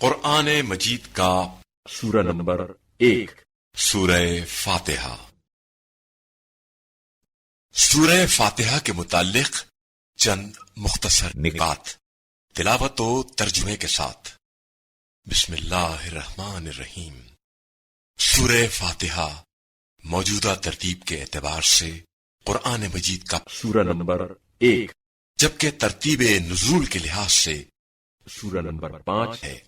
قرآن مجید کا سورہ نمبر 1 سورہ فاتحہ۔ سورہ فاتحہ کے متعلق چند مختصر نکات تلاوت و ترجمے کے ساتھ۔ بسم اللہ الرحمن الرحیم۔ سورہ فاتحہ موجودہ ترتیب کے اعتبار سے قرآن مجید کا سورہ نمبر 1 جبکہ ترتیب نزول کے لحاظ سے سورہ نمبر 5 ہے۔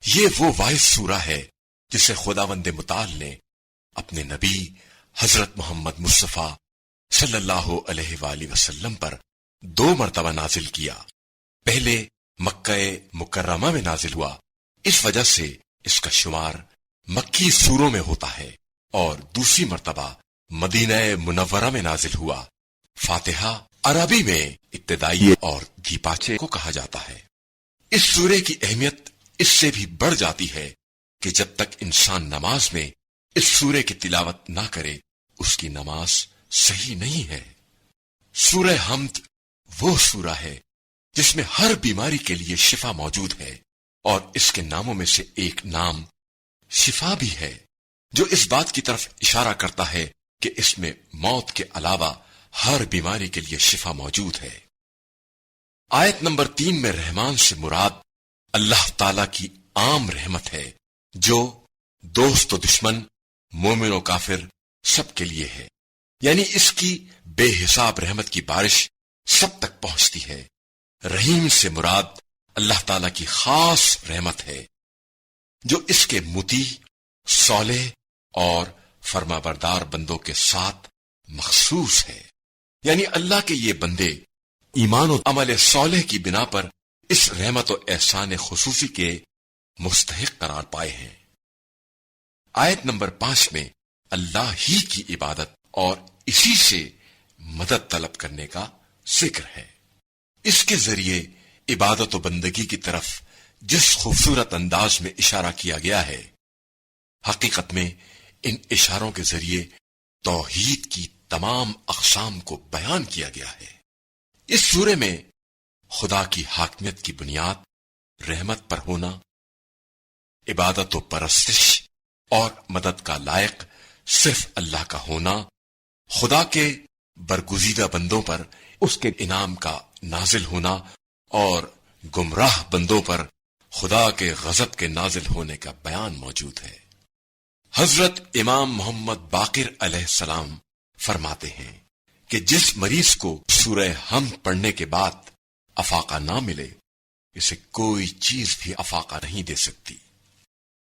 یہ وہ واحد سورہ ہے جسے خداوند متعال نے اپنے نبی حضرت محمد مصطفیٰ صلی اللہ علیہ وآلہ وسلم پر 2 مرتبہ نازل کیا۔ پہلے مکہ مکرمہ میں نازل ہوا، اس وجہ سے اس کا شمار مکی سوروں میں ہوتا ہے، اور دوسری مرتبہ مدینہ منورہ میں نازل ہوا۔ فاتحہ عربی میں ابتدائی اور دیپاچے کو کہا جاتا ہے۔ اس سورے کی اہمیت اس سے بھی بڑھ جاتی ہے کہ جب تک انسان نماز میں اس سورے کی تلاوت نہ کرے اس کی نماز صحیح نہیں ہے۔ سورہ حمد وہ سورہ ہے جس میں ہر بیماری کے لیے شفا موجود ہے، اور اس کے ناموں میں سے ایک نام شفا بھی ہے، جو اس بات کی طرف اشارہ کرتا ہے کہ اس میں موت کے علاوہ ہر بیماری کے لیے شفا موجود ہے۔ آیت نمبر 3 میں رحمان سے مراد اللہ تعالی کی عام رحمت ہے، جو دوست و دشمن، مومن و کافر سب کے لیے ہے، یعنی اس کی بے حساب رحمت کی بارش سب تک پہنچتی ہے۔ رحیم سے مراد اللہ تعالی کی خاص رحمت ہے، جو اس کے مطیع، صالح اور فرما بردار بندوں کے ساتھ مخصوص ہے، یعنی اللہ کے یہ بندے ایمان و عمل صالح کی بنا پر اس رحمت و احسان خصوصی کے مستحق قرار پائے ہیں۔ آیت نمبر 5 میں اللہ ہی کی عبادت اور اسی سے مدد طلب کرنے کا ذکر ہے۔ اس کے ذریعے عبادت و بندگی کی طرف جس خوبصورت انداز میں اشارہ کیا گیا ہے، حقیقت میں ان اشاروں کے ذریعے توحید کی تمام اقسام کو بیان کیا گیا ہے۔ اس سورے میں خدا کی حاکمیت کی بنیاد رحمت پر ہونا، عبادت و پرستش اور مدد کا لائق صرف اللہ کا ہونا، خدا کے برگزیدہ بندوں پر اس کے انعام کا نازل ہونا، اور گمراہ بندوں پر خدا کے غضب کے نازل ہونے کا بیان موجود ہے۔ حضرت امام محمد باقر علیہ السلام فرماتے ہیں کہ جس مریض کو سورہ حمد پڑھنے کے بعد افاقہ نہ ملے، اسے کوئی چیز بھی افاقہ نہیں دے سکتی۔